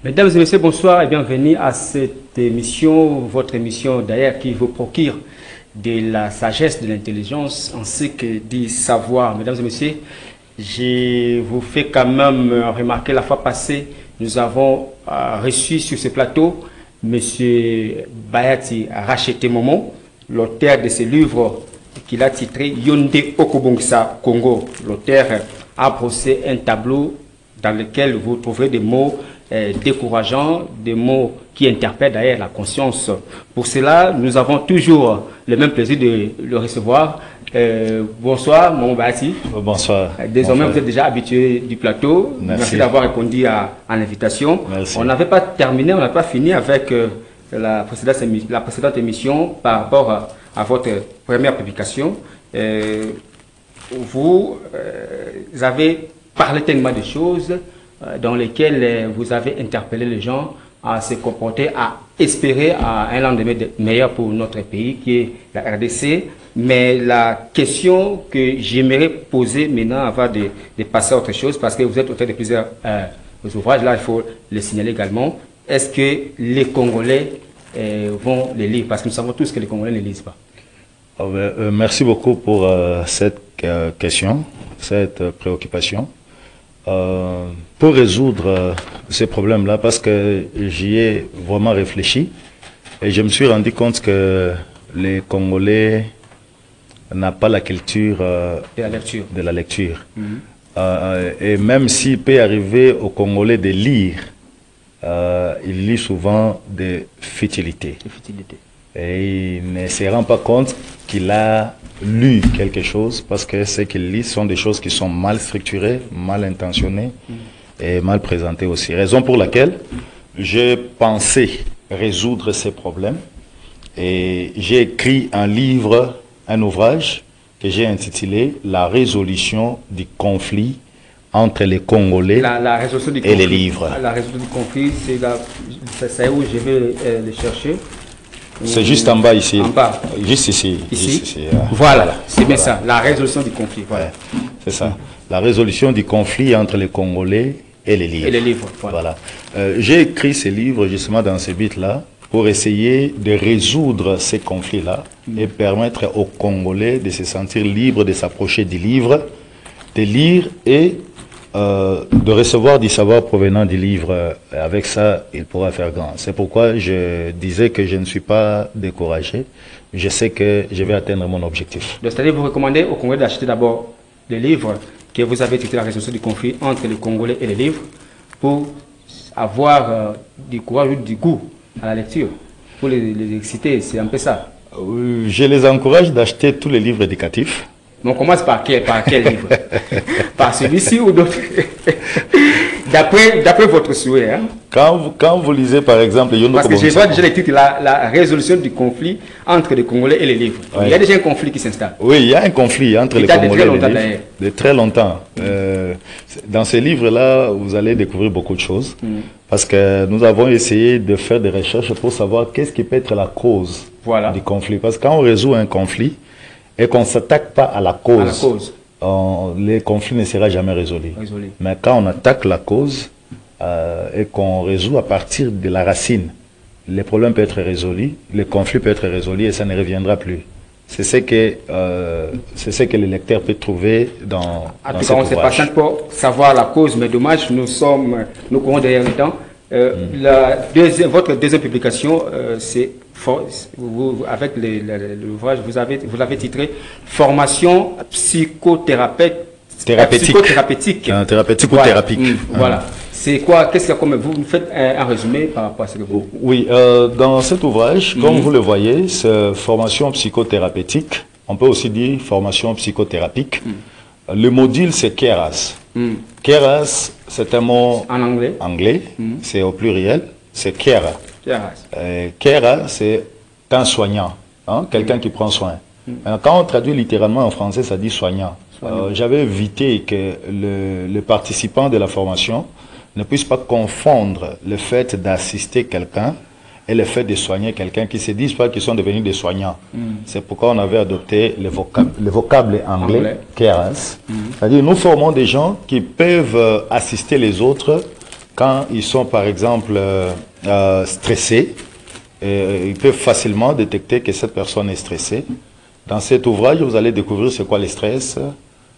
Mesdames et messieurs, bonsoir et bienvenue à cette émission, votre émission d'ailleurs qui vous procure de la sagesse, de l'intelligence ainsi que du savoir. Mesdames et messieurs, je vous fais quand même remarquer la fois passée, nous avons reçu sur ce plateau M. Bayati Rachete Momo, l'auteur de ce livre qu'il a titré Yonde Okobongsa Congo. L'auteur a brossé un tableau dans lequel vous trouverez des mots décourageants, des mots qui interpellent d'ailleurs la conscience. Pour cela, nous avons toujours le même plaisir de le recevoir. Bonsoir, mon Bayati. Bonsoir. Désormais, Bonsoir. vous êtes déjà habitué du plateau. Merci d'avoir répondu à l'invitation. On n'avait pas terminé, on n'a pas fini avec la précédente émission par rapport à votre première publication. Vous avez parlé tellement de choses dans lesquelles vous avez interpellé les gens à se comporter, à espérer à un lendemain meilleur pour notre pays qui est la RDC. Mais la question que j'aimerais poser maintenant avant de passer à autre chose, parce que vous êtes auteur de plusieurs ouvrages, là il faut le signaler également, est-ce que les Congolais vont les lire? Parce que nous savons tous que les Congolais ne lisent pas. Merci beaucoup pour cette question, cette préoccupation. Pour résoudre ces problèmes-là, parce que j'y ai vraiment réfléchi et je me suis rendu compte que les Congolais n'ont pas la culture de la lecture. Et même s'il peut arriver aux Congolais de lire, il lit souvent des futilités. Et il ne se rend pas compte qu'il a lu quelque chose parce que ce qu'il lit sont des choses qui sont mal structurées, mal intentionnées et mal présentées aussi. Raison pour laquelle j'ai pensé résoudre ces problèmes et j'ai écrit un livre, un ouvrage que j'ai intitulé « La résolution du conflit entre les Congolais la résolution du et conflit, les livres ». La résolution du conflit, c'est où je vais le chercher. C'est juste en bas ici. En bas. Juste ici. Ici. Voilà, c'est bien ça, la résolution du conflit. Voilà. Ouais, c'est ça. La résolution du conflit entre les Congolais et les livres. Et les livres, voilà. J'ai écrit ce livre justement dans ce but-là pour essayer de résoudre ces conflits-là et permettre aux Congolais de se sentir libres de s'approcher du livre, de lire et de recevoir du savoir provenant du livre. Avec ça, il pourra faire grand. C'est pourquoi je disais que je ne suis pas découragé. Je sais que je vais atteindre mon objectif. C'est-à-dire, vous recommandez aux Congolais d'acheter d'abord le livre que vous avez titré La résolution du conflit entre les Congolais et les livres pour avoir du courage ou du goût à la lecture, pour les exciter. C'est un peu ça. Je les encourage d'acheter tous les livres éducatifs. Mais on commence par quel livre? Par celui-ci ou d'autres? D'après votre souhait. Hein? Quand vous lisez par exemple Yonde Parce que je vois déjà le titre, la résolution du conflit entre les Congolais et les livres. Oui. Il y a déjà un conflit qui s'installe. Oui, il y a un conflit entre les Congolais et les livres. De très longtemps. Dans ces livres-là, vous allez découvrir beaucoup de choses. Parce que nous avons essayé de faire des recherches pour savoir qu'est-ce qui peut être la cause du conflit. Parce que quand on résout un conflit, et qu'on ne s'attaque pas à la cause, les conflits ne seront jamais résolus. Mais quand on attaque la cause et qu'on résout à partir de la racine, les problèmes peuvent être résolus, le conflit peut être résolu et ça ne reviendra plus. C'est ce que le lecteur peut trouver dans en tout cas, on ne sait pas simple pour savoir la cause, mais dommage, nous courons derrière le temps. Votre deuxième publication, c'est avec l'ouvrage, vous l'avez titré Formation psychothérapeutique. Thérapeutique ou thérapique. Voilà. C'est quoi? Qu'est-ce qu'il y a comme vous faites un résumé par rapport à ce que vous... Oui, dans cet ouvrage, comme vous le voyez, c'est formation psychothérapeutique. On peut aussi dire formation psychothérapique. Le module, c'est KERAS. KERAS, c'est un mot en anglais. C'est au pluriel, c'est KERA. KERA, c'est un soignant, hein, quelqu'un qui prend soin. Quand on traduit littéralement en français, ça dit soignant. J'avais évité que le participant de la formation ne puisse pas confondre le fait d'assister quelqu'un et le fait de soigner quelqu'un, qui ne se disent pas qu'ils sont devenus des soignants. C'est pourquoi on avait adopté le vocable anglais, KERAS. C'est-à-dire nous formons des gens qui peuvent assister les autres quand ils sont par exemple stressés, ils peuvent facilement détecter que cette personne est stressée. Dans cet ouvrage, vous allez découvrir c'est quoi le stress,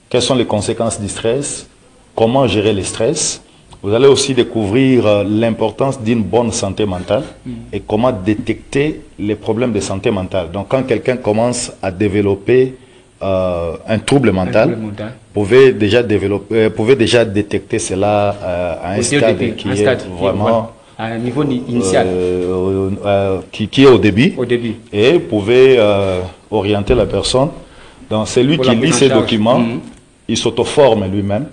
quelles sont les conséquences du stress, comment gérer le stress. Vous allez aussi découvrir l'importance d'une bonne santé mentale et comment détecter les problèmes de santé mentale. Donc quand quelqu'un commence à développer un trouble mental, pouvez déjà détecter cela à un stade qui est vraiment à un niveau initial, qui est au début. Et vous pouvez orienter la personne. Donc celui qui lit ces documents, il s'auto-forme lui-même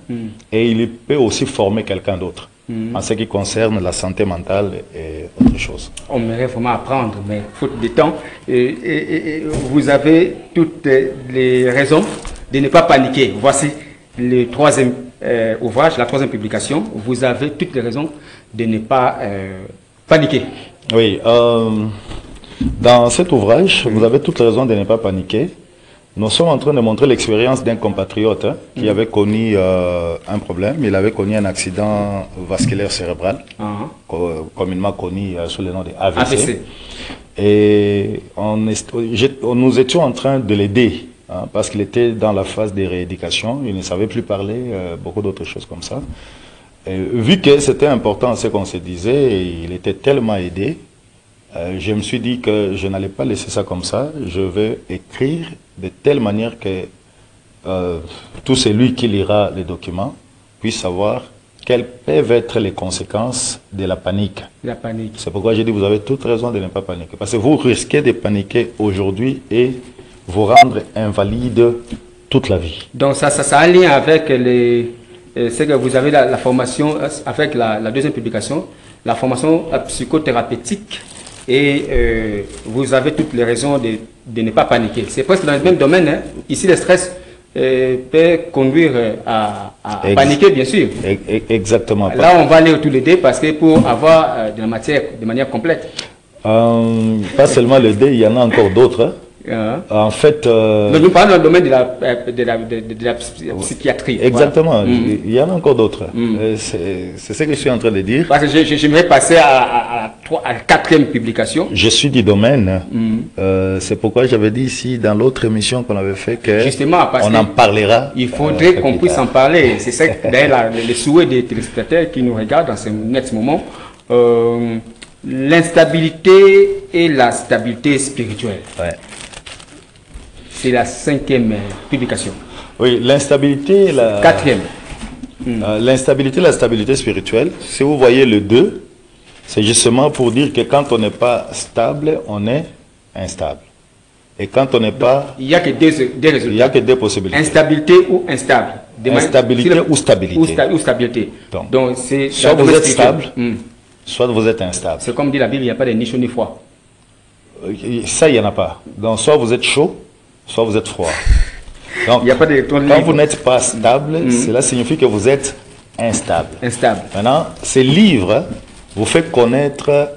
et il peut aussi former quelqu'un d'autre en ce qui concerne la santé mentale et autre chose. On aimerait vraiment apprendre, mais faute de temps. Et vous avez toutes les raisons de ne pas paniquer. Voici le troisième ouvrage, la troisième publication. Vous avez toutes les raisons de ne pas paniquer. Oui, dans cet ouvrage, vous avez toutes les raisons de ne pas paniquer. Nous sommes en train de montrer l'expérience d'un compatriote qui avait connu un problème. Il avait connu un accident vasculaire cérébral, communément connu sous le nom de AVC. Et nous étions en train de l'aider parce qu'il était dans la phase de rééducation. Il ne savait plus parler, beaucoup d'autres choses comme ça. Et vu que c'était important ce qu'on se disait, et il était tellement aidé, je me suis dit que je n'allais pas laisser ça comme ça. Je vais écrire de telle manière que tout celui qui lira les documents puisse savoir quelles peuvent être les conséquences de la panique. La panique. C'est pourquoi j'ai dit vous avez toute raison de ne pas paniquer. Parce que vous risquez de paniquer aujourd'hui et vous rendre invalide toute la vie. Donc ça a un lien avec c'est que vous avez la formation, avec la deuxième publication, la formation psychothérapeutique. Et vous avez toutes les raisons de ne pas paniquer. C'est presque dans le même domaine. Hein. Ici, le stress peut conduire à paniquer, bien sûr. Exactement. Là, on va aller tous les deux parce que pour avoir de la matière de manière complète. Pas seulement le dé, il y en a encore d'autres. Hein. En fait, nous parlons dans le domaine de la psychiatrie. Exactement, il y en a encore d'autres. C'est ce que je suis en train de dire. Parce que j'aimerais passer à la quatrième publication. Je suis du domaine. C'est pourquoi j'avais dit ici dans l'autre émission qu'on avait fait que on en parlera. Il faudrait qu'on puisse en parler. C'est ça d'ailleurs le souhait des téléspectateurs qui nous regardent dans ce net moment. L'instabilité et la stabilité spirituelle. Ouais. C'est la cinquième publication. Oui, l'instabilité et la... Quatrième. L'instabilité et la stabilité spirituelle, si vous voyez le 2, c'est justement pour dire que quand on n'est pas stable, on est instable. Et quand on n'est pas... Il n'y a que deux résultats. Il n'y a que deux possibilités. Instabilité ou instable. Instabilité ou stabilité. Ou stabilité. Donc c'est soit vous êtes stable, soit vous êtes instable. C'est comme dit la Bible, il n'y a pas de ni chaud ni froid. Ça, il n'y en a pas. Donc soit vous êtes chaud, soit vous êtes froid. Donc, il y a pas de quand vous n'êtes pas stable, cela signifie que vous êtes instable. Maintenant, ce livre vous fait connaître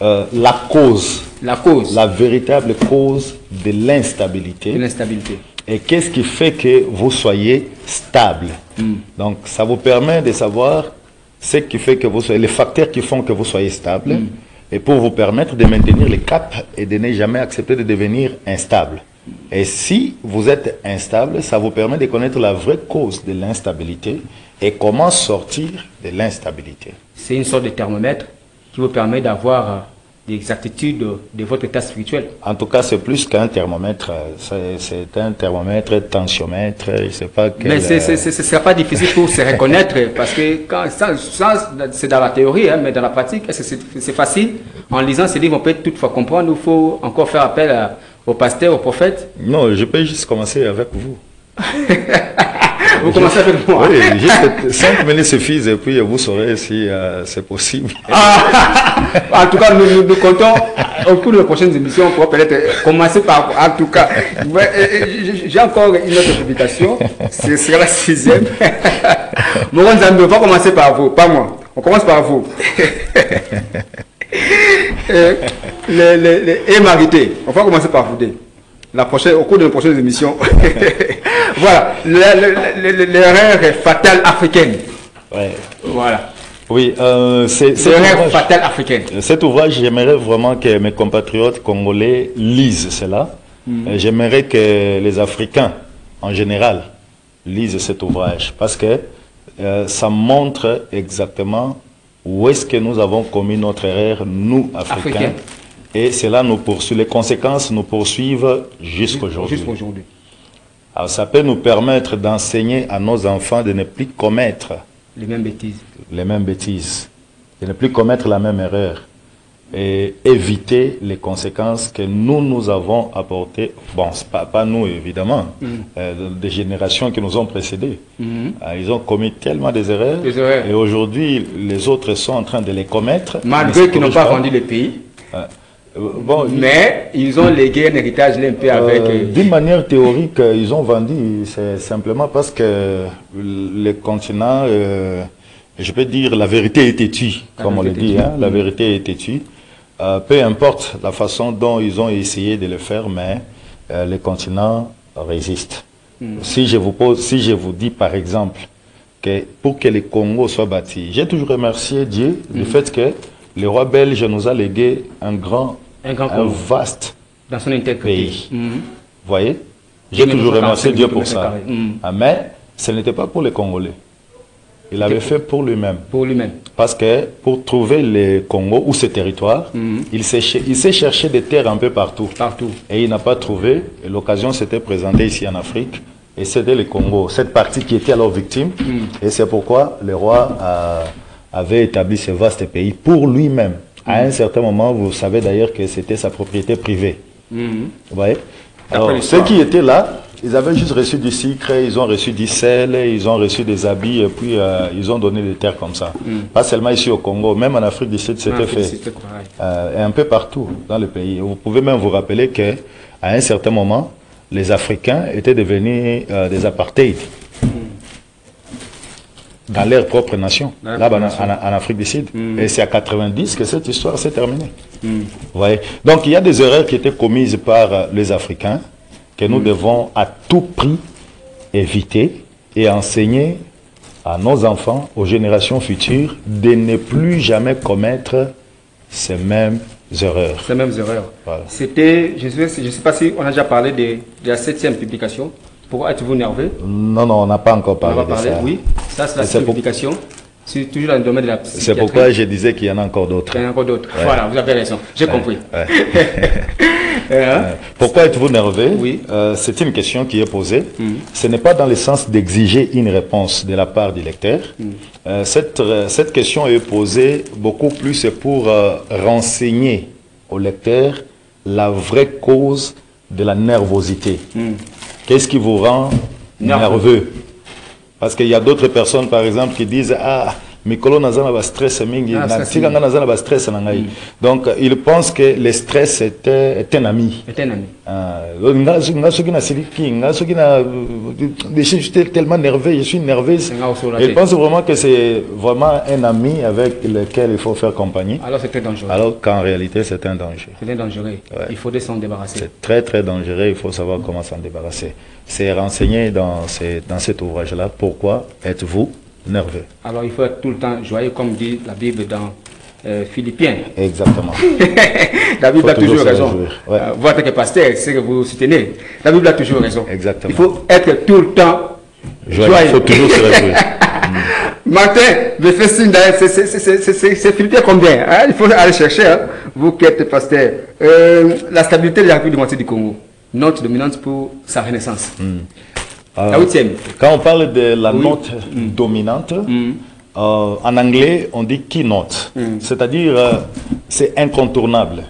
la cause. La véritable cause de l'instabilité. Et qu'est-ce qui fait que vous soyez stable. Donc, ça vous permet de savoir ce qui fait que vous soyez, les facteurs qui font que vous soyez stable. Et pour vous permettre de maintenir le cap et de ne jamais accepter de devenir instable. Et si vous êtes instable, ça vous permet de connaître la vraie cause de l'instabilité et comment sortir de l'instabilité. C'est une sorte de thermomètre qui vous permet d'avoir des exactitudes de votre état spirituel. En tout cas, c'est plus qu'un thermomètre. C'est un thermomètre, tensiomètre, je ne sais pas quel... Mais ce ne sera pas difficile pour se reconnaître parce que c'est dans la théorie, hein, mais dans la pratique, c'est facile. En lisant ces livres, on peut toutefois comprendre. Il faut encore faire appel au pasteur, au prophète. Non, je peux juste commencer avec vous. Vous commencez avec moi. Oui, juste 5 minutes suffisent et puis vous saurez si c'est possible. En tout cas, nous comptons au cours de la prochaine émission pour peut-être commencer par vous. En tout cas, j'ai encore une autre publication. Ce sera la 6e. Moron Zambé, on va commencer par vous, pas moi. On commence par vous. Les marités. On va commencer par vous deux. Au cours de la prochaine émission. Voilà, l'erreur fatale africaine. Ouais. Voilà. Oui, C'est un rêve fatal africain. cet ouvrage, j'aimerais vraiment que mes compatriotes congolais lisent cela. J'aimerais que les Africains, en général, lisent cet ouvrage parce que ça montre exactement où est-ce que nous avons commis notre erreur, nous, Africains. Et cela nous poursuit, les conséquences nous poursuivent jusqu'aujourd'hui. Alors ça peut nous permettre d'enseigner à nos enfants de ne plus commettre les mêmes bêtises. Les mêmes bêtises. De ne plus commettre la même erreur. Et éviter les conséquences que nous avons apportées. Bon, pas nous évidemment, des générations qui nous ont précédés. Ils ont commis tellement des erreurs. Et aujourd'hui, les autres sont en train de les commettre. Malgré qu'ils n'ont pas vendu le pays. Bon, mais ils ont légué un héritage un peu avec... D'une manière théorique, ils ont vendu, c'est simplement parce que les continents, je peux dire, la vérité est têtue, comme on le dit, hein, la vérité est têtue. Peu importe la façon dont ils ont essayé de le faire, mais les continents résistent. Si je vous dis par exemple que pour que le Congo soit bâti, j'ai toujours remercié Dieu du fait que le roi belge nous a légué un vaste dans son pays. Vous voyez? J'ai toujours remercié Dieu pour ça. Mais ce n'était pas pour les Congolais. Il l'avait fait pour lui-même. Pour lui-même. Parce que pour trouver le Congo ou ce territoire, il s'est cherché des terres un peu partout. Et il n'a pas trouvé. Et l'occasion s'était présentée ici en Afrique. Et c'était le Congo, cette partie qui était alors victime. Et c'est pourquoi le roi avait établi ce vaste pays pour lui-même. À un certain moment, vous savez d'ailleurs que c'était sa propriété privée. Vous voyez? Alors, ceux qui étaient là, ils avaient juste reçu du sucre, ils ont reçu du sel, ils ont reçu des habits, et puis ils ont donné des terres comme ça. Pas seulement ici au Congo, même en Afrique du Sud, c'était fait. Et un peu partout dans le pays. Vous pouvez même vous rappeler qu'à un certain moment, les Africains étaient devenus des apartheid. Dans leur propre nation, là-bas en Afrique du Sud. Et c'est à 90 que cette histoire s'est terminée. Vous voyez? Donc il y a des erreurs qui étaient commises par les Africains que nous devons à tout prix éviter et enseigner à nos enfants, aux générations futures, de ne plus jamais commettre ces mêmes erreurs. Ces mêmes erreurs. Voilà. C'était, je ne sais pas si on a déjà parlé de la 7e publication. Pourquoi êtes-vous nerveux? Non, on n'a pas encore parlé de ça. Oui, ça c'est la 7e publication. C'est toujours dans le domaine de la psychiatrie. C'est pourquoi je disais qu'il y en a encore d'autres. Il y en a encore d'autres. Ouais. Voilà, vous avez raison. J'ai compris. Pourquoi êtes-vous nerveux? Oui. C'est une question qui est posée. Ce n'est pas dans le sens d'exiger une réponse de la part du lecteur. Cette question est posée beaucoup plus pour renseigner au lecteur la vraie cause de la nervosité. Qu'est-ce qui vous rend nerveux? Parce qu'il y a d'autres personnes, par exemple, qui disent « Ah, Mikolo Nazana va stress, donc il pense que le stress est un ami. Je suis tellement nerveux, je suis nerveuse. Il pense vraiment que c'est vraiment un ami avec lequel il faut faire compagnie. Alors c'est très dangereux. Alors qu'en réalité c'est un danger. C'est dangereux. Ouais. Il faudrait s'en débarrasser. C'est très très dangereux, il faut savoir comment s'en débarrasser. C'est renseigné dans cet ouvrage-là. Pourquoi êtes-vous nerveux? Alors il faut être tout le temps joyeux, comme dit la Bible dans Philippiens. Exactement. La Bible a toujours raison. Ouais. Vous, en tant que pasteur, c'est que vous soutenez. La Bible a toujours raison. Exactement. Il faut être tout le temps joyeux. Il faut toujours se réjouir. Martin, me fais signe d'ailleurs, c'est Philippiens combien, hein? Il faut aller chercher, hein? Vous qui êtes pasteur. La stabilité de la République démocratique du Congo, note dominante pour sa renaissance. La 8e. Quand on parle de la note dominante, en anglais, on dit keynote. C'est-à-dire, c'est incontournable.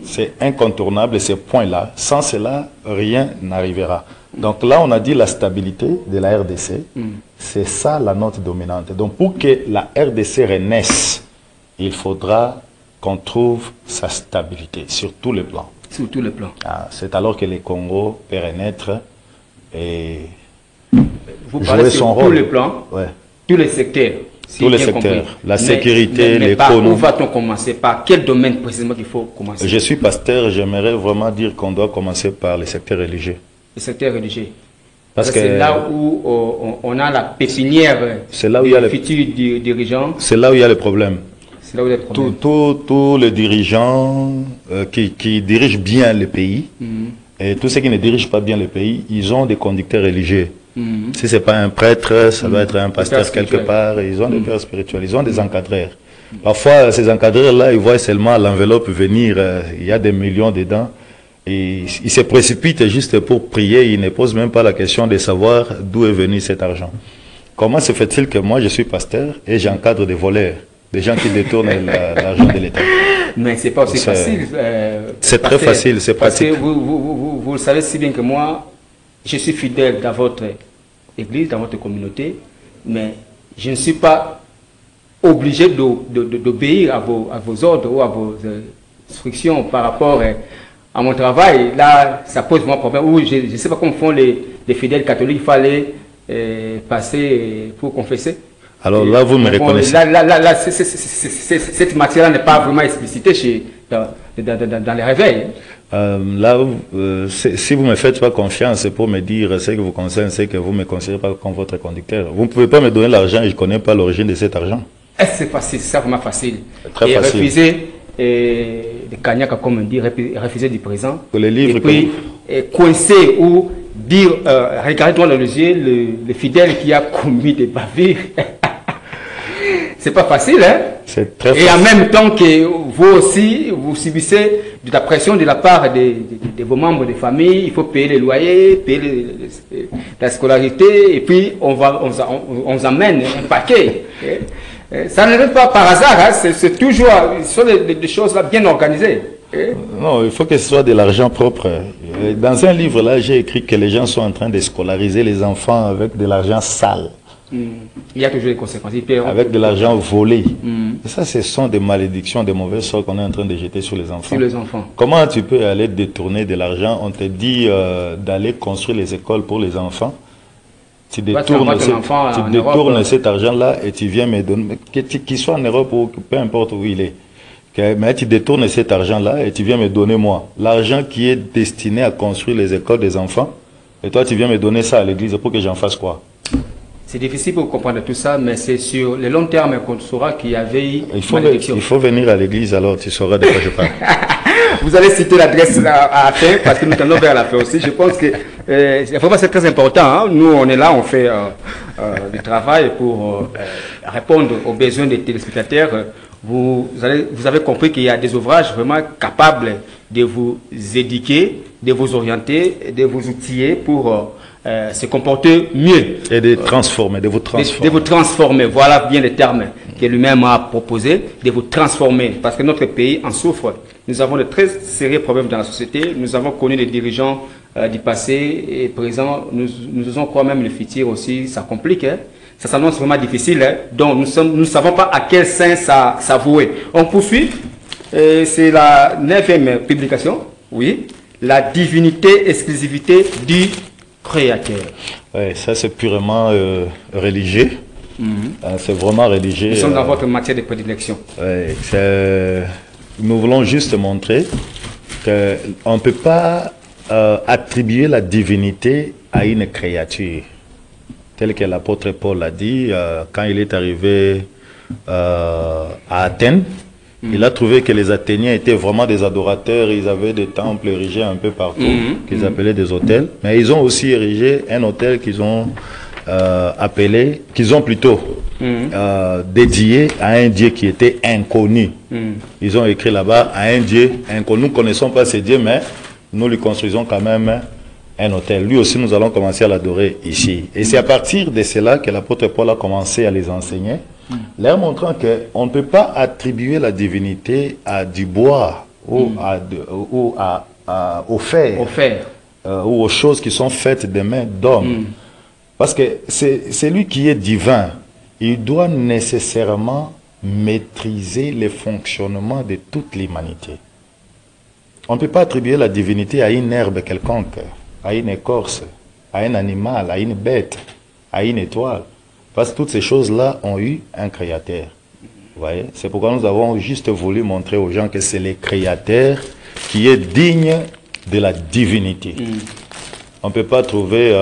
C'est incontournable, ces points-là. Sans cela, rien n'arrivera. Donc là, on a dit la stabilité de la RDC. C'est ça la note dominante. Donc pour que la RDC renaisse, il faudra qu'on trouve sa stabilité sur tous les plans. Sur tous les plans. C'est alors que le Congo peut renaître et vous parlez sur tous les plans, tous les secteurs. Si tous les secteurs, la sécurité, l'économie. Où va-t-on commencer? Par quel domaine précisément qu'il faut commencer? Je suis pasteur, j'aimerais vraiment dire qu'on doit commencer par les secteurs religieux. Les secteurs religieux. Parce que c'est là où on a la pépinière des futurs dirigeants. C'est là où il y a le problème. C'est là où il y a le problème. Tous les dirigeants qui dirigent bien le pays, et tous ceux qui ne dirigent pas bien le pays, ils ont des conducteurs religieux. Si ce n'est pas un prêtre, ça doit être un pasteur quelque part. Ils ont des pères spirituels, ils ont des encadreurs. Parfois, ces encadreurs-là, ils voient seulement l'enveloppe venir, il y a des millions dedans. Et ils se précipitent juste pour prier, ils ne posent même pas la question de savoir d'où est venu cet argent. Comment se fait-il que moi, je suis pasteur et j'encadre des voleurs, des gens qui détournent l'argent de l'État? Mais ce n'est pas aussi facile. C'est très facile, c'est pratique. Parce que vous le savez si bien que moi, je suis fidèle dans votre église, dans votre communauté, mais je ne suis pas obligé d'obéir à vos ordres ou à vos instructions par rapport à mon travail. Là, ça pose moi problème. Ou je ne sais pas comment font les fidèles catholiques, il fallait passer pour confesser. Alors là, vous me reconnaissez. Là, cette matière-là n'est pas vraiment explicitée dans les réveils. Si vous ne me faites pas confiance, c'est pour me dire ce que vous concerne, c'est que vous ne me considérez pas comme votre conducteur. Vous ne pouvez pas me donner l'argent et je ne connais pas l'origine de cet argent. C'est facile, c'est vraiment facile. Très facile. Refuser de Kanyaka, comme on dit, refuser du présent. Les livres et puis coincer ou dire, regardez-moi dans les yeux, le fidèle qui a commis des bavures. C'est pas facile, hein? C'est très facile. Et en même temps que vous aussi, vous subissez de la pression de la part de vos membres de famille, il faut payer les loyers, payer la scolarité, et puis on vous emmène un paquet. Ça n'arrive pas par hasard, hein? C'est toujours, ce sont des choses là bien organisées. Non, il faut que ce soit de l'argent propre. Dans un livre là, j'ai écrit que les gens sont en train de scolariser les enfants avec de l'argent sale. Il y a toujours des conséquences. Avec de l'argent volé. Et ça, ce sont des malédictions, des mauvais sorts qu'on est en train de jeter sur les enfants. Sur les enfants. Comment tu peux aller détourner de l'argent? On te dit d'aller construire les écoles pour les enfants. Tu détournes cet argent-là et tu viens me donner, qu'il soit en Europe ou peu importe où il est. Mais tu détournes cet argent-là et tu viens me donner moi. L'argent qui est destiné à construire les écoles des enfants. Et toi, tu viens me donner ça à l'église pour que j'en fasse quoi? C'est difficile pour comprendre tout ça, mais c'est sur le long terme qu'on saura qu'il y avait il faut venir à l'église, alors tu sauras de quoi je parle. Vous allez citer l'adresse à la fin, parce que nous allons vers la fin aussi. Je pense que vraiment c'est très important. Hein. Nous, on est là, on fait du travail pour répondre aux besoins des téléspectateurs. Vous avez compris qu'il y a des ouvrages vraiment capables de vous éduquer, de vous orienter, de vous outiller pour se comporter mieux. Et de transformer, de vous transformer. De vous transformer, voilà bien le terme que lui-même a proposé, de vous transformer. Parce que notre pays en souffre. Nous avons de très sérieux problèmes dans la société. Nous avons connu des dirigeants du passé et présent. Nous osons croire même le futur aussi, ça complique. Hein? Ça s'annonce vraiment difficile. Hein? Donc nous ne savons pas à quel sens ça vouer. On poursuit. C'est la 9e publication. Oui. La divinité, exclusivité du créateur. Oui, ça c'est purement religieux. C'est vraiment religieux. Nous sommes dans votre matière de prédilection. Oui, nous voulons juste montrer qu'on ne peut pas attribuer la divinité à une créature. Tel que l'apôtre Paul l'a dit, quand il est arrivé à Athènes, il a trouvé que les Athéniens étaient vraiment des adorateurs, ils avaient des temples érigés un peu partout, qu'ils appelaient des hôtels, mais ils ont aussi érigé un hôtel qu'ils ont dédié à un Dieu qui était inconnu. Ils ont écrit là-bas à un Dieu inconnu. Nous ne connaissons pas ce Dieu, mais nous lui construisons quand même un hôtel. Lui aussi, nous allons commencer à l'adorer ici. Et c'est à partir de cela que l'apôtre Paul a commencé à les enseigner, leur montrant qu'on ne peut pas attribuer la divinité à du bois ou au fer, ou aux choses qui sont faites des mains d'hommes. Parce que c'est lui qui est divin. Il doit nécessairement maîtriser le fonctionnement de toute l'humanité. On ne peut pas attribuer la divinité à une herbe quelconque, à une écorce, à un animal, à une bête, à une étoile. Parce que toutes ces choses-là ont eu un créateur. Vous voyez? C'est pourquoi nous avons juste voulu montrer aux gens que c'est le créateur qui est digne de la divinité. on ne peut pas trouver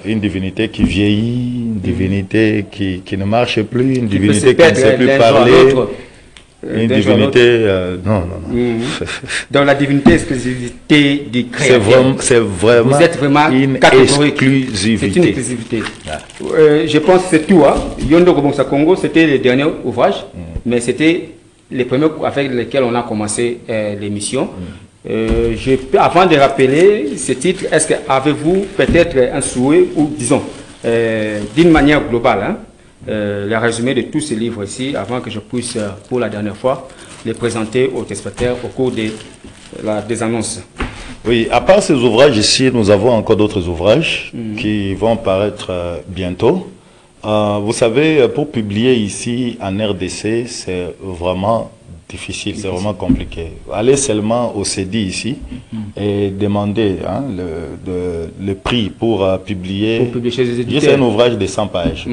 une divinité qui vieillit, une divinité qui ne marche plus, une divinité qui ne sait plus parler. Une divinité, non. Dans la divinité, exclusivité du créateur. C'est vraiment, vous êtes vraiment une exclusivité. C'est une exclusivité. Je pense que c'est tout. Yondo Kobongsa Congo, c'était le dernier ouvrage, mais c'était les premiers avec lesquels on a commencé l'émission. Avant de rappeler ce titre, est-ce que avez-vous peut-être un souhait ou disons, d'une manière globale, le résumé de tous ces livres ici, avant que je puisse, pour la dernière fois, les présenter aux téléspectateurs au cours des annonces. Oui, à part ces ouvrages ici, nous avons encore d'autres ouvrages qui vont paraître bientôt. Vous savez, pour publier ici en RDC, c'est vraiment difficile, c'est vraiment compliqué. Allez seulement au CEDI ici et demander le prix pour publier juste un ouvrage de 100 pages.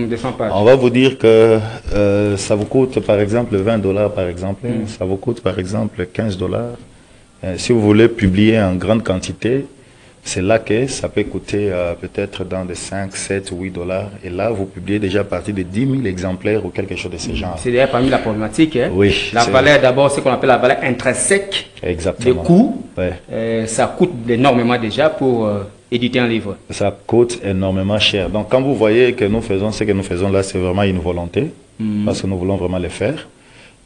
On va vous dire que ça vous coûte par exemple 20 $, par exemple, ça vous coûte par exemple 15 $. Si vous voulez publier en grande quantité, c'est là que ça peut coûter peut-être dans de 5, 7, 8 $. Et là, vous publiez déjà à partir de 10 000 exemplaires ou quelque chose de ce genre. C'est d'ailleurs parmi la problématique. Oui. La valeur, d'abord, ce qu'on appelle la valeur intrinsèque. Exactement. Le coût, ça coûte énormément déjà pour éditer un livre. Ça coûte énormément cher. Donc, quand vous voyez que nous faisons ce que nous faisons là, c'est vraiment une volonté. Parce que nous voulons vraiment le faire.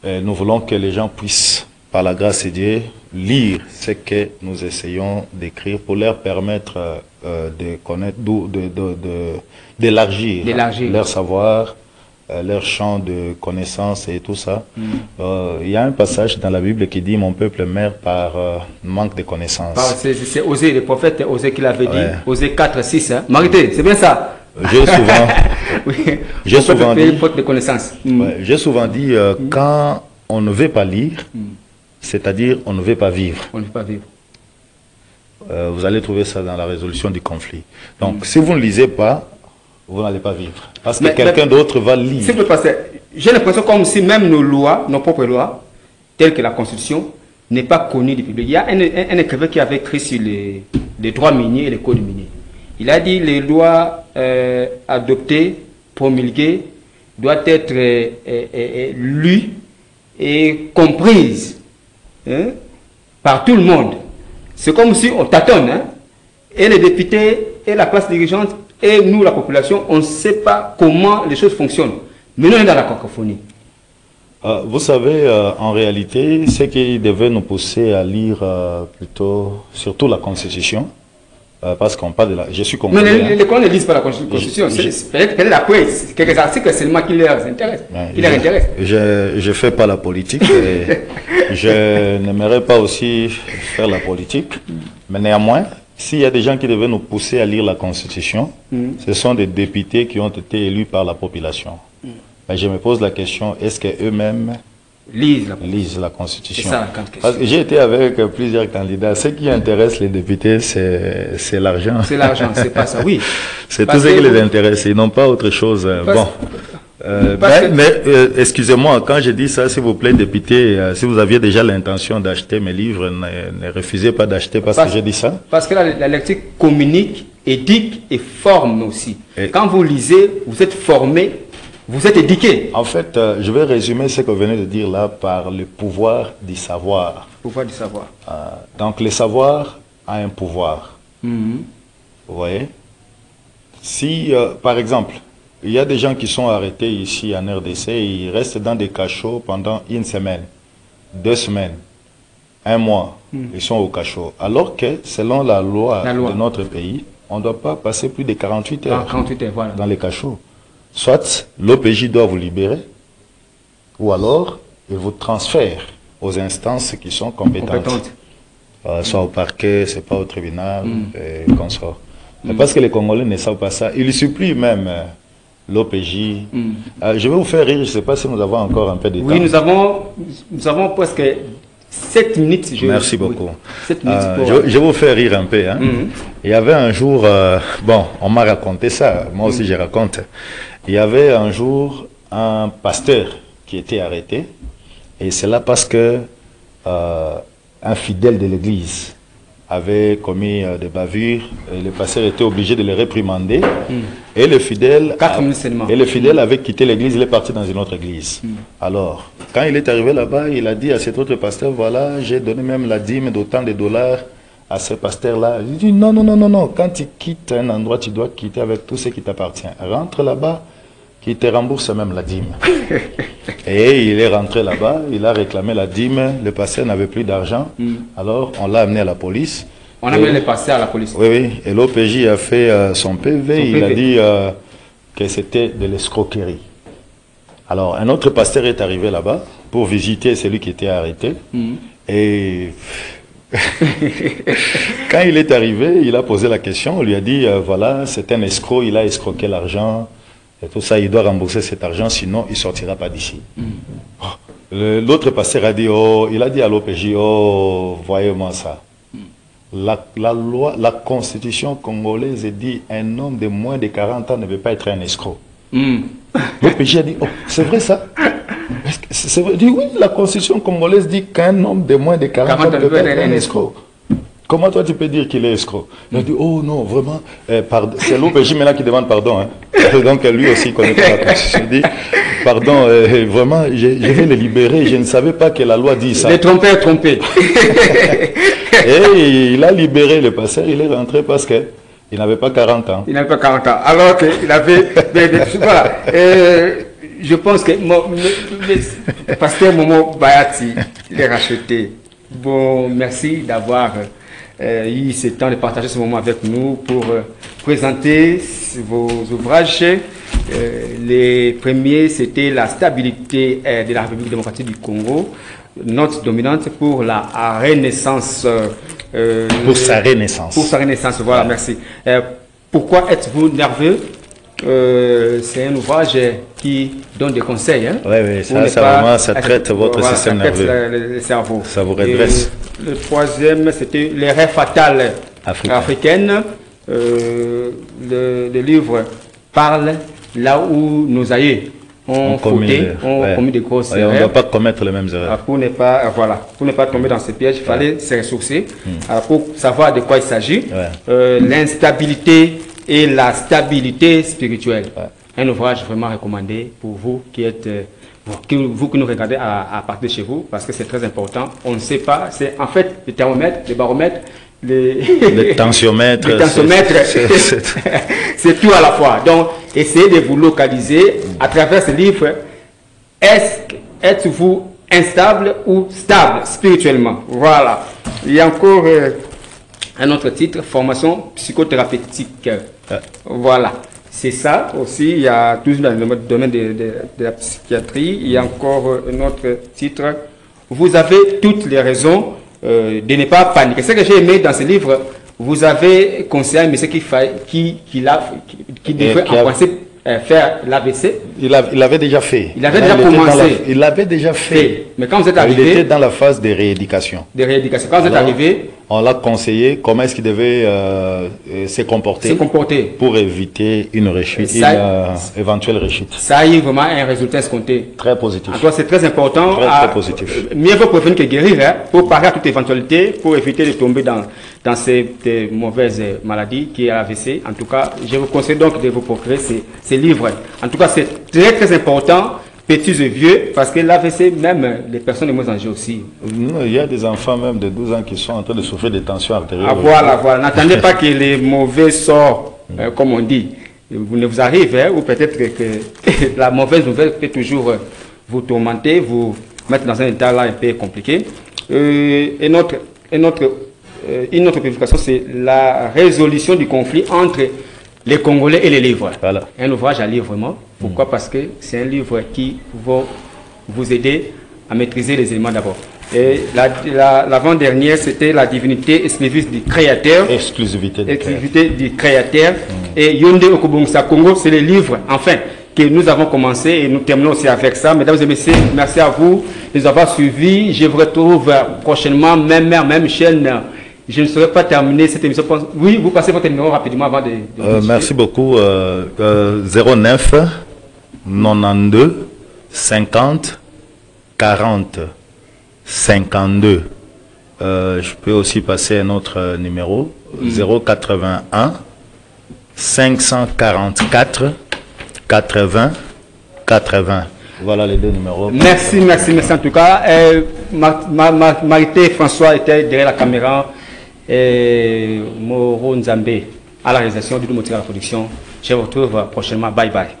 Et nous voulons que les gens puissent, par la grâce de Dieu, lire ce que nous essayons d'écrire pour leur permettre de connaître, d'élargir leur savoir, leur champ de connaissances et tout ça. Il y a un passage dans la Bible qui dit « Mon peuple meurt par manque de connaissances ». C'est Osée, le prophète Osée qui l'avait dit, Osée 4, 6. Marité, c'est bien ça? J'ai souvent dit, faute de connaissances. J'ai souvent dit quand on ne veut pas lire, c'est-à-dire on ne veut pas vivre. On ne veut pas vivre. Vous allez trouver ça dans la résolution du conflit. Donc, si vous ne lisez pas, vous n'allez pas vivre. Parce que quelqu'un d'autre va lire. J'ai l'impression comme si même nos lois, nos propres lois, telles que la Constitution, n'est pas connue du public. Il y a un écrivain qui avait écrit sur les droits miniers et les codes miniers. Il a dit les lois adoptées, promulguées, doivent être lues et comprises par tout le monde. C'est comme si on tâtonne, et les députés, et la classe dirigeante, et nous, la population, on ne sait pas comment les choses fonctionnent. Mais nous, on est dans la cacophonie. Vous savez, en réalité, ce qui devait nous pousser à lire plutôt, surtout la Constitution, parce qu'on parle de la... Je suis compris. Mais les colons ne lisent pas la Constitution. Peut-être la presse, quelques articles seulement qui leur intéressent. Je ne fais pas la politique. Et je n'aimerais pas aussi faire la politique. Mais néanmoins, s'il y a des gens qui devaient nous pousser à lire la Constitution, ce sont des députés qui ont été élus par la population. Mais je me pose la question, est-ce qu'eux-mêmes lisent la Constitution? Parce que j'ai été avec plusieurs candidats. Ce qui intéresse les députés, c'est l'argent. C'est l'argent, c'est pas ça, oui. C'est tout ce qui les intéresse. Ils n'ont pas autre chose. Excusez-moi, quand je dis ça, s'il vous plaît, député, si vous aviez déjà l'intention d'acheter mes livres, ne refusez pas d'acheter parce que j'ai dit ça. Parce que la lecture communique, éduque et forme aussi. Quand vous lisez, vous êtes formé, vous êtes éduqué. En fait, je vais résumer ce que vous venez de dire là par le pouvoir du savoir. Pouvoir du savoir. Donc, le savoir a un pouvoir. Vous voyez? Si, par exemple, il y a des gens qui sont arrêtés ici en RDC, ils restent dans des cachots pendant 1 semaine, 2 semaines, 1 mois, ils sont au cachot. Alors que, selon la loi de notre pays, on ne doit pas passer plus de 48 heures, voilà, dans les cachots. Soit l'OPJ doit vous libérer, ou alors il vous transfère aux instances qui sont compétentes. Soit au parquet, c'est pas au tribunal, et consort. Parce que les Congolais ne savent pas ça. Il supplie même l'OPJ. Je vais vous faire rire, je ne sais pas si nous avons encore un peu de temps. Oui, nous avons presque 7 minutes. Merci beaucoup. 7 minutes je vais vous faire rire un peu. Il y avait un jour, bon, on m'a raconté ça, moi aussi je raconte. Il y avait un jour un pasteur qui était arrêté, et c'est là parce que un fidèle de l'église avaient commis des bavures, et le pasteur était obligé de les réprimander. Et le fidèle, avait quitté l'église, il est parti dans une autre église. Alors, quand il est arrivé là-bas, il a dit à cet autre pasteur, voilà, j'ai donné même la dîme d'autant de dollars à ce pasteur-là. Il dit, non, non, non, non, non, quand tu quittes un endroit, tu dois quitter avec tout ce qui t'appartient. Rentre là-bas, qui te rembourse même la dîme. Et il est rentré là-bas, il a réclamé la dîme, le pasteur n'avait plus d'argent, alors on l'a amené à la police. On a amené le pasteur à la police. Oui, oui, et l'OPJ a fait son PV, il a dit que c'était de l'escroquerie. Alors un autre pasteur est arrivé là-bas pour visiter celui qui était arrêté, et quand il est arrivé, il a posé la question, on lui a dit, voilà, c'est un escroc, il a escroqué l'argent, et tout ça, il doit rembourser cet argent, sinon il ne sortira pas d'ici. L'autre pasteur a dit, oh, il a dit à l'OPJ, oh, voyez-moi ça. La loi, la constitution congolaise dit un homme de moins de 40 ans ne veut pas être un escroc. L'OPJ a dit, oh, c'est vrai ça? C'est vrai? Il dit, oui, la constitution congolaise dit qu'un homme de moins de 40 ans ne peut pas être un escroc. Comment toi tu peux dire qu'il est escroc? Il a dit, oh non, vraiment, c'est l'OPJ maintenant qui demande pardon. Hein. Donc lui aussi connaît pas la constitution. Il dit, pardon, vraiment, je vais le libérer, je ne savais pas que la loi dit ça. Les trompés, trompés. Et il a libéré le pasteur, il est rentré parce qu'il n'avait pas 40 ans. Il n'avait pas 40 ans, alors qu'il avait... voilà. Je pense que le pasteur Momo Bayati, il est racheté. Bon, merci d'avoir eu ce temps de partager ce moment avec nous pour présenter vos ouvrages. Les premiers, c'était la stabilité de la République démocratique du Congo, note dominante pour la renaissance. Pour sa renaissance. Pour sa renaissance, voilà, merci. Pourquoi êtes-vous nerveux? C'est un ouvrage qui donne des conseils. Hein, oui, oui, ça traite votre système nerveux. Le cerveau. Ça vous redresse. Le troisième, c'était les rêves fatales africaines. Le livre parle là où nos aïeux ont commis des grosses erreurs. On ne doit pas commettre les mêmes erreurs. Pour ne pas tomber dans ces pièges, il fallait se ressourcer pour savoir de quoi il s'agit. L'instabilité et la stabilité spirituelle. Un ouvrage vraiment recommandé pour vous qui êtes, vous qui nous regardez à partir de chez vous, parce que c'est très important. On ne sait pas, c'est en fait le thermomètre, le baromètre, le tensiomètre, c'est tout à la fois. Donc, essayez de vous localiser à travers ce livre. Êtes-vous instable ou stable spirituellement? Voilà. Il y a encore un autre titre, formation psychothérapeutique. Voilà. C'est ça aussi. Il y a toujours dans le domaine de la psychiatrie. Il y a encore un autre titre. Vous avez toutes les raisons de ne pas paniquer. Ce que j'ai aimé dans ce livre, vous avez conseillé à un monsieur qui devrait penser faire l'AVC. Il avait déjà fait. Il avait déjà commencé. Il l'avait déjà fait. Mais quand vous êtes arrivé... Il était dans la phase de rééducation. Quand vous êtes arrivé... On l'a conseillé comment est-ce qu'il devait se comporter pour éviter une rechute, éventuelle rechute. Ça a eu vraiment un résultat escompté. Très positif. Alors c'est très important. Très positif. Mieux vaut prévenir que guérir, hein, pour parer à toute éventualité, pour éviter de tomber dans ces mauvaises maladies qui est l'AVC. En tout cas, je vous conseille donc de vous procurer ces livres. En tout cas, c'est très très important. Petits et vieux, parce que l'AVC, même les personnes de moins âgées aussi. Il y a des enfants même de 12 ans qui sont en train de souffrir de tensions artérielles. Ah, voilà. N'attendez pas que les mauvais sorts, comme on dit, ne vous arrivent, hein, ou peut-être que la mauvaise nouvelle peut toujours vous tourmenter, vous mettre dans un état là un peu compliqué. Une autre publication, c'est la résolution du conflit entre les Congolais et les livres. Voilà. Un ouvrage à lire vraiment. Pourquoi? Parce que c'est un livre qui va vous aider à maîtriser les éléments d'abord. Et l'avant-dernière, c'était la divinité exclusive du Créateur. Exclusivité du Créateur. Et Yonde Okobongsa Congo, c'est le livre, enfin, que nous avons commencé et nous terminons aussi avec ça. Mesdames et messieurs, merci à vous de nous avoir suivis. Je vous retrouve prochainement, même chaîne. Je ne saurais pas terminer cette émission. Oui, vous passez votre numéro rapidement avant de merci beaucoup. 09 92 50 40 52 Je peux aussi passer un autre numéro, 081 544 80 80. Voilà les deux numéros. Merci en tout cas. Marité François était derrière la caméra. Moro Nzambé à la réalisation du Montréal à la production. Je vous retrouve prochainement. Bye bye.